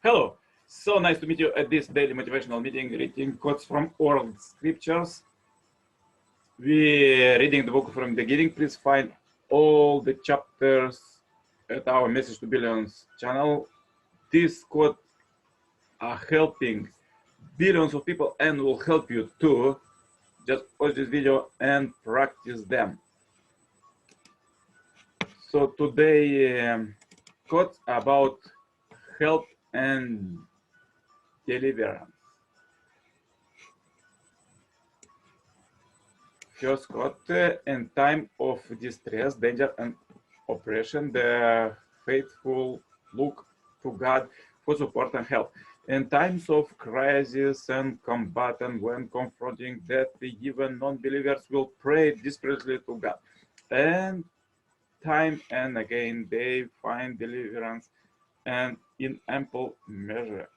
Hello, so nice to meet you at this daily motivational meeting, reading quotes from oral scriptures. We reading the book from the beginning. Please find all the chapters at our Message to Billions channel. These quotes are helping billions of people and will help you too. Just watch this video and practice them. So today, quotes about help and deliverance. First quote, in time of distress, danger, and oppression, the faithful look to God for support and help. In times of crisis and combat, and when confronting death, even non-believers will pray desperately to God. And time and again, they find deliverance and in ample measure.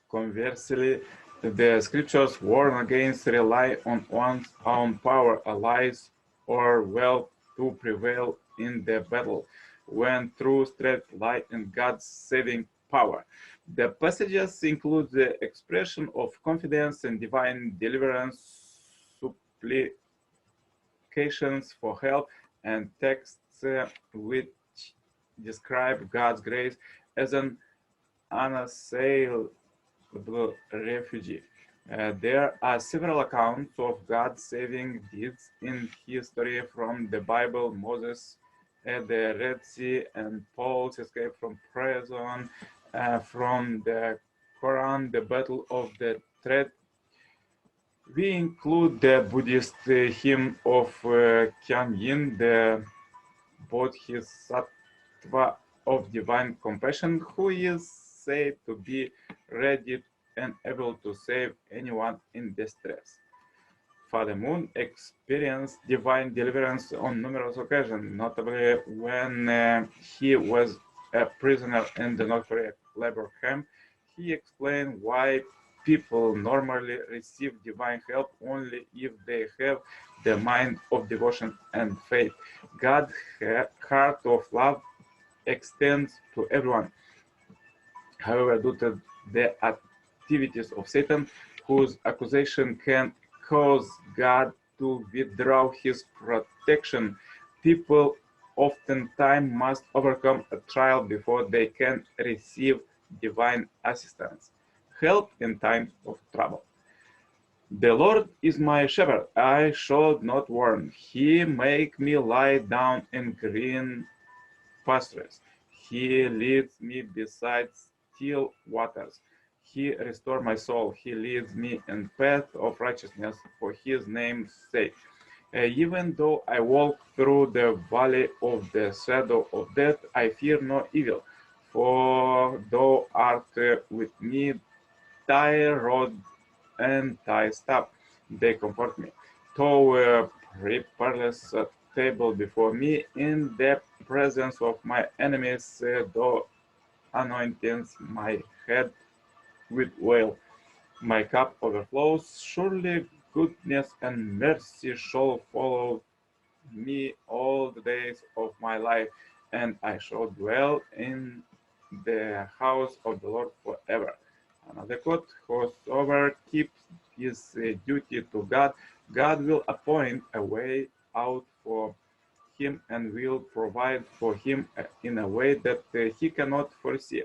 Conversely, the scriptures warn against rely on one's own power, allies, or wealth to prevail in the battle, when true strength lies in God's saving power. The passages include the expression of confidence in divine deliverance, supplications for help, and texts which describe God's grace as an unassailable refugee. There are several accounts of God's saving deeds in history, from the Bible, Moses at the Red Sea, and Paul's escape from prison, from the Quran, the Battle of the Thread. We include the Buddhist hymn of Kyan Yin, the Bodhisattva of divine compassion, who is said to be ready and able to save anyone in distress. Father Moon experienced divine deliverance on numerous occasions, notably when he was a prisoner in the North Korea labor camp. He explained why people normally receive divine help only if they have the mind of devotion and faith. God's heart of love extends to everyone. However, due to the activities of Satan, whose accusation can cause God to withdraw his protection, people oftentimes must overcome a trial before they can receive divine assistance, help in time of trouble. The Lord is my shepherd, I shall not want. He make me lie down in green pastures. He leads me beside still waters. He restores my soul. He leads me in path of righteousness for his name's sake. Even though I walk through the valley of the shadow of death, I fear no evil, for thou art with me. Thy rod and thy staff, they comfort me. Thou preparest a table before me in the presence of my enemies. Thou anointest my head with oil. My cup overflows. Surely goodness and mercy shall follow me all the days of my life, and I shall dwell in the house of the Lord forever. Another quote: whosoever keeps his duty to God, God will appoint a way out for him and will provide for him in a way that he cannot foresee.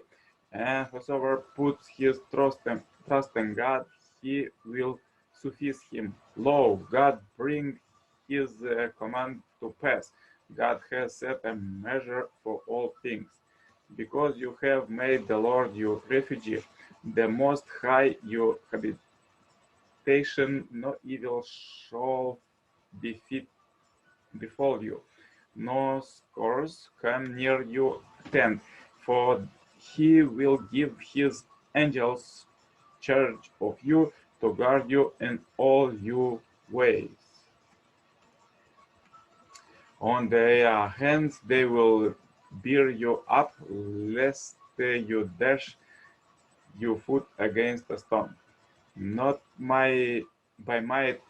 And whosoever puts his trust in God, he will suffice him. Lo, God bring his command to pass. God has set a measure for all things. Because you have made the Lord your refuge, the Most High your habitation, no evil shall befall you, no scores come near your tent, for he will give his angels charge of you to guard you in all your ways. On their hands they will bear you up, lest you dash your foot against a stone. Not by might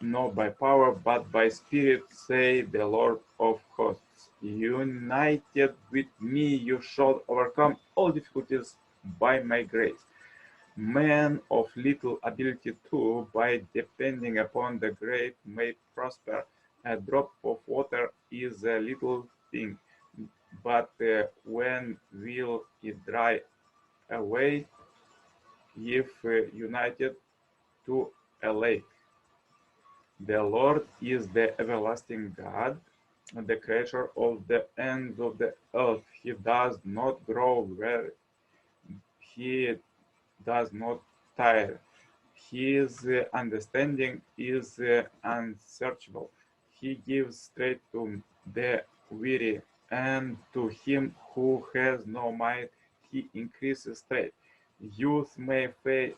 not by power, but by spirit, say the Lord of hosts. United with me, you shall overcome all difficulties by my grace. Men of little ability too, by depending upon the great, may prosper. A drop of water is a little thing, but when will it dry away if united to a lake? The Lord is the everlasting God, the creator of the ends of the earth. He does not grow weary. He does not tire. His understanding is unsearchable. He gives strength to the weary, and to him who has no might, he increases strength. Youth may fail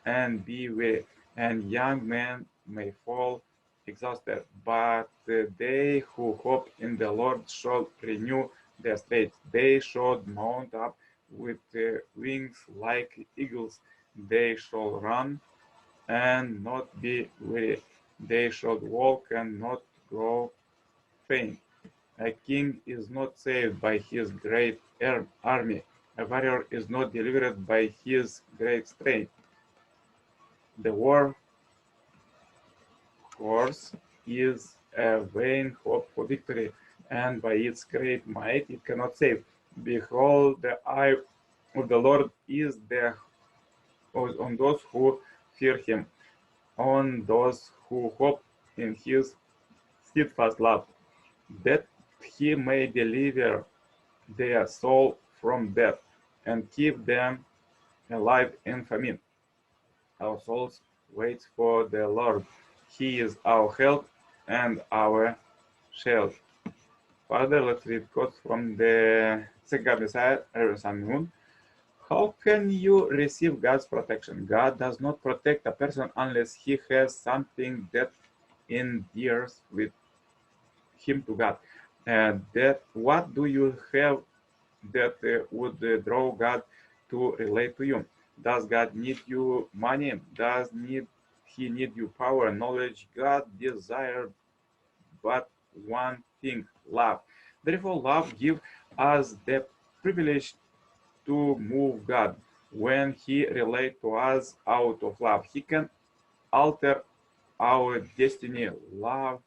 and be weary, and young men may fall exhausted, but they who hope in the Lord shall renew their strength. They shall mount up with wings like eagles. They shall run and not be weary. They shall walk and not grow faint. A king is not saved by his great army. A warrior is not delivered by his great strength. The war horse is a vain hope for victory, and by its great might it cannot save. Behold, the eye of the Lord is there on those who fear him, on those who hope in his steadfast love, that he may deliver their soul from death and keep them alive in famine. Our souls wait for the Lord. He is our help and our shield. Further, let's read quotes from the Second Messiah, Moon. How can you receive God's protection? God does not protect a person unless he has something that endears with him to God. That what do you have that would draw God to relate to you? Does God need you money? Does need he need you power, knowledge? God desired but one thing, love. Therefore, love gives us the privilege to move God. When He relates to us out of love, He can alter our destiny. Love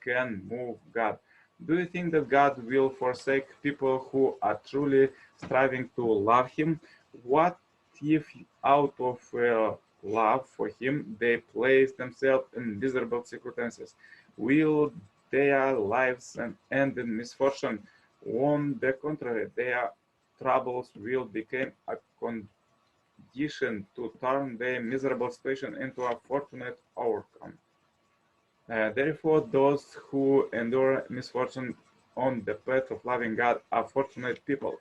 can move God. Do you think that God will forsake people who are truly striving to love Him? What if, out of love for Him, they place themselves in miserable circumstances? Will their lives end in misfortune? On the contrary, their troubles will become a condition to turn their miserable situation into a fortunate outcome. Therefore, those who endure misfortune on the path of loving God are fortunate people.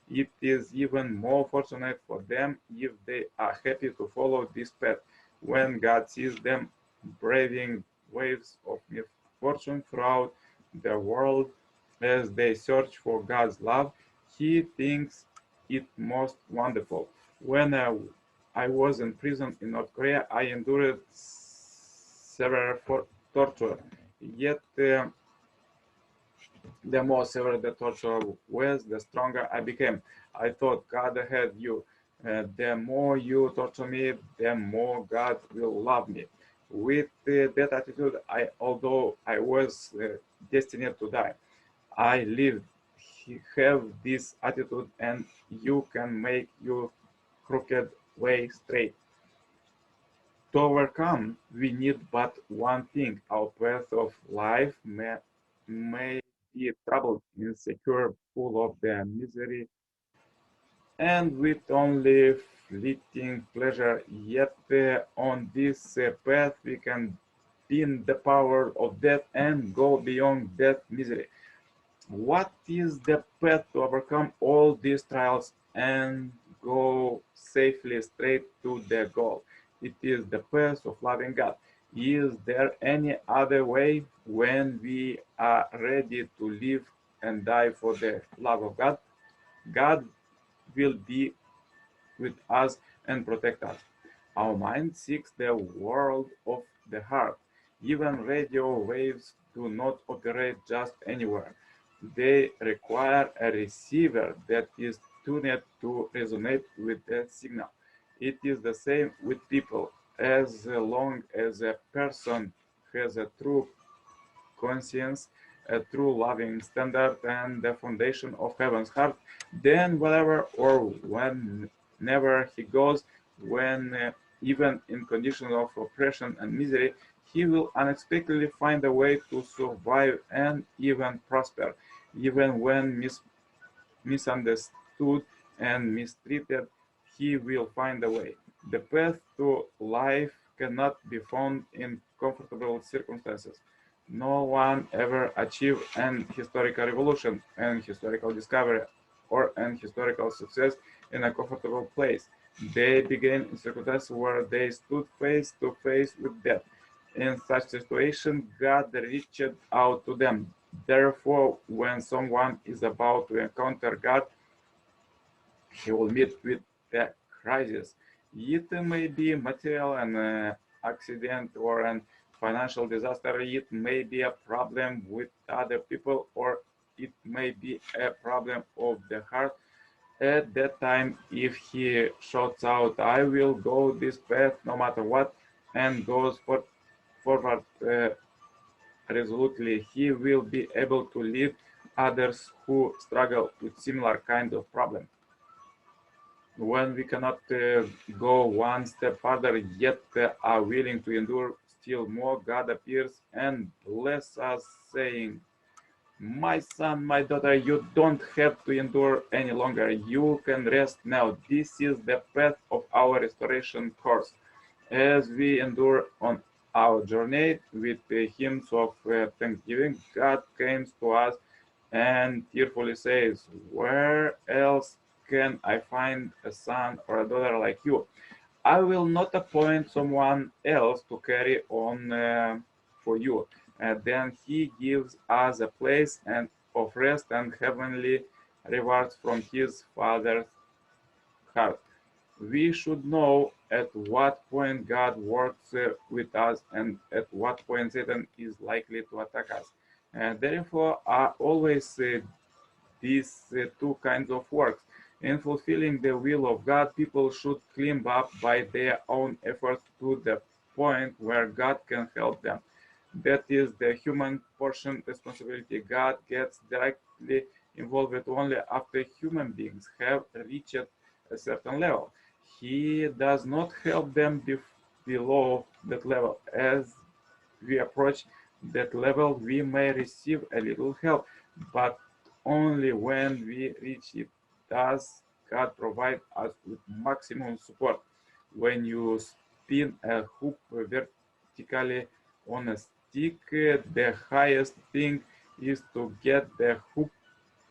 It is even more fortunate for them if they are happy to follow this path. When God sees them braving waves of misfortune throughout the world as they search for God's love, He thinks it most wonderful. When I was in prison in North Korea, I endured severe torture. Yet, the more severe the torture was, the stronger I became. I thought God had you. The more you torture me, the more God will love me. With that attitude, although I was destined to die, I lived. Have this attitude, and you can make your crooked way straight. To overcome, we need but one thing. Our path of life may be troubled, insecure, full of the misery, and with only fleeting pleasure. Yet on this path we can bend the power of death and go beyond death misery. What is the path to overcome all these trials and go safely straight to the goal? It is the path of loving God. Is there any other way? When we are ready to live and die for the love of God, God will be with us and protect us. Our mind seeks the world of the heart. Even radio waves do not operate just anywhere. They require a receiver that is tuned to resonate with that signal. It is the same with people. As long as a person has a true conscience, a true loving standard, and the foundation of heaven's heart, then wherever or whenever he goes, when even in conditions of oppression and misery, he will unexpectedly find a way to survive and even prosper, even when misunderstood and mistreated, he will find a way. The path to life cannot be found in comfortable circumstances. No one ever achieved an historical revolution, an historical discovery, or an historical success in a comfortable place. They began in circumstances where they stood face to face with death. In such situation, God reached out to them. Therefore, when someone is about to encounter God, he will meet with the crisis. It may be material an accident or an financial disaster. It may be a problem with other people, or it may be a problem of the heart. At that time, if he shouts out, "I will go this path no matter what," and goes forward resolutely, he will be able to lead others who struggle with similar kind of problem. When we cannot go one step further, yet are willing to endure still more, God appears and bless us, saying, "My son, my daughter, you don't have to endure any longer. You can rest now. This is the path of our restoration course." As we endure on our journey with the hymns of thanksgiving, God comes to us and tearfully says, "Where else can I find a son or a daughter like you? I will not appoint someone else to carry on for you." And then he gives us a place and of rest and heavenly rewards from his Father's heart. We should know at what point God works with us and at what point Satan is likely to attack us. And therefore, are always these two kinds of works. In fulfilling the will of God, people should climb up by their own efforts to the point where God can help them. That is the human portion responsibility. God gets directly involved only after human beings have reached a certain level. He does not help them below that level. As we approach that level, we may receive a little help, but only when we reach it does God provide us with maximum support. When you spin a hoop vertically on a stick, the highest thing is to get the hoop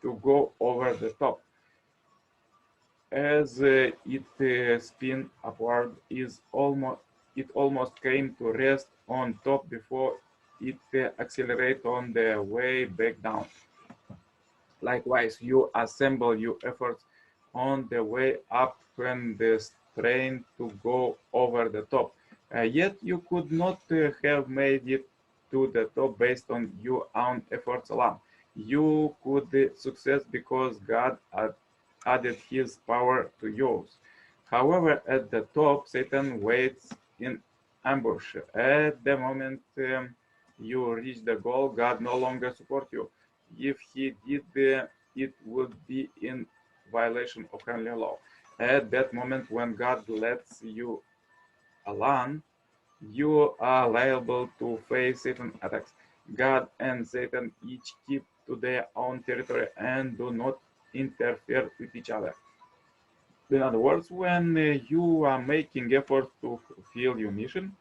to go over the top. As it spin upward, it almost came to rest on top before it accelerate on the way back down. Likewise, you assemble your efforts on the way up when the strain to go over the top. Yet you could not have made it to the top based on your own efforts alone. You could success because God added his power to yours. However, at the top, Satan waits in ambush. At the moment you reach the goal, God no longer supports you. If he did, it would be in violation of heavenly law. At that moment, when God lets you alone, you are liable to face Satan attacks. God and Satan each keep to their own territory and do not interfere with each other. In other words, when you are making efforts to fulfill your mission,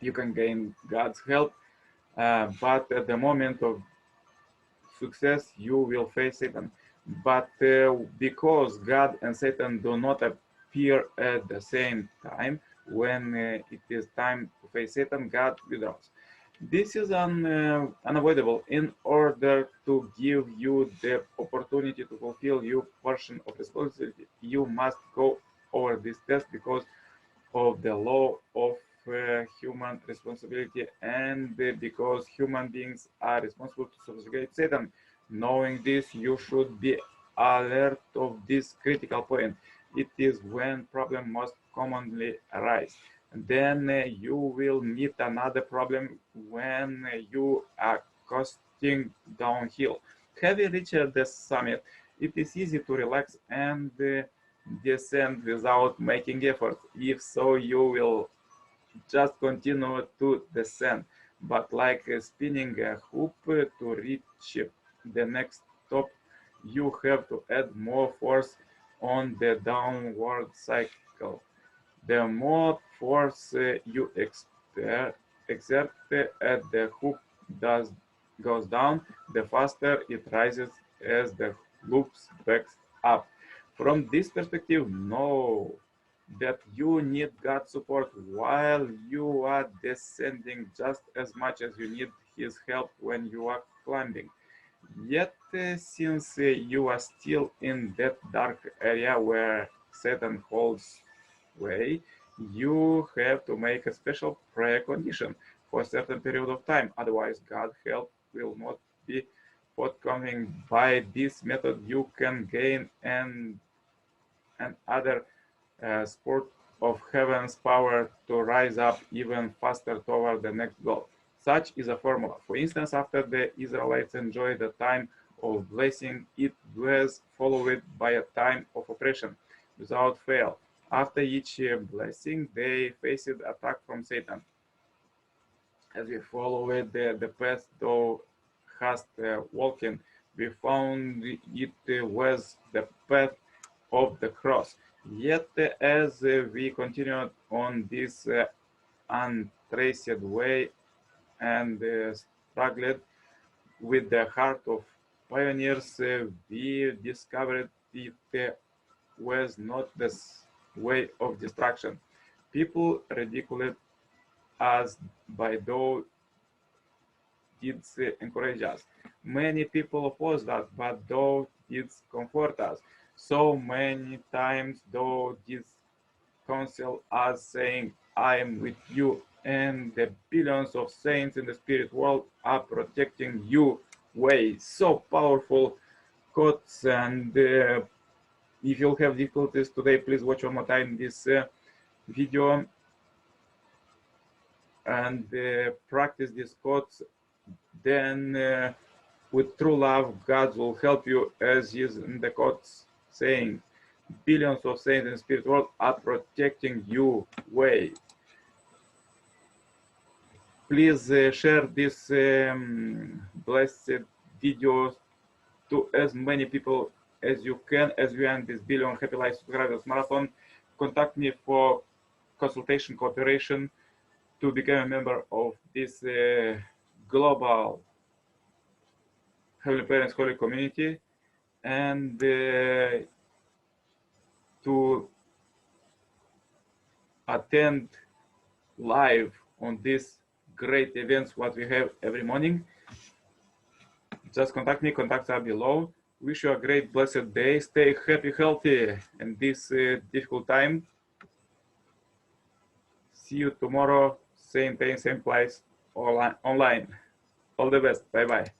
you can gain God's help, but at the moment of success, you will face Satan. But because God and Satan do not appear at the same time, when it is time to face Satan, God withdraws. This is unavoidable. In order to give you the opportunity to fulfill your portion of responsibility, you must go over this test because of the law of human responsibility, and because human beings are responsible to subjugate Satan. Knowing this, you should be alert of this critical point. It is when problems most commonly arise. Then you will meet another problem when you are coasting downhill. Have you reached the summit? It is easy to relax and descend without making effort. If so, you will just continue to descend. But like spinning a hoop to reach the next top, you have to add more force on the downward cycle. The more force you exert as the hoop goes down, the faster it rises as the loops back up. From this perspective, know that you need God's support while you are descending just as much as you need His help when you are climbing. Yet, since you are still in that dark area where Satan holds sway, you have to make a special prayer condition for a certain period of time. Otherwise, God's help will not be forthcoming. By this method, you can gain and other sport of heaven's power to rise up even faster toward the next goal. Such is a formula. For instance, after the Israelites enjoyed a time of blessing, it was followed by a time of oppression without fail. After each blessing, they faced attack from Satan. As we followed the path thou hast walking, we found it was the path of the cross. Yet, as we continued on this untraced way and struggled with the heart of pioneers, we discovered it was not the way of destruction. People ridiculed us by those deeds encourage us. Many people oppose us, but those deeds comfort us. So many times those deeds counsel us, saying, I am with you, and the billions of saints in the spirit world are protecting you. Way so powerful quotes, and if you have difficulties today, please watch one more time this video and practice these quotes. Then with true love, God will help you, as is in the quotes saying, billions of saints in the spirit world are protecting you. Way. Please share this blessed video to as many people as you can, as we end this billion Happy Life Subscribers Marathon. Contact me for consultation, cooperation, to become a member of this global Heavenly Parents Holy Community, and to attend live on these great events what we have every morning. Just contact me, contacts are below. Wish you a great blessed day. Stay happy, healthy in this difficult time. See you tomorrow, same time, same place, online. All the best. Bye bye.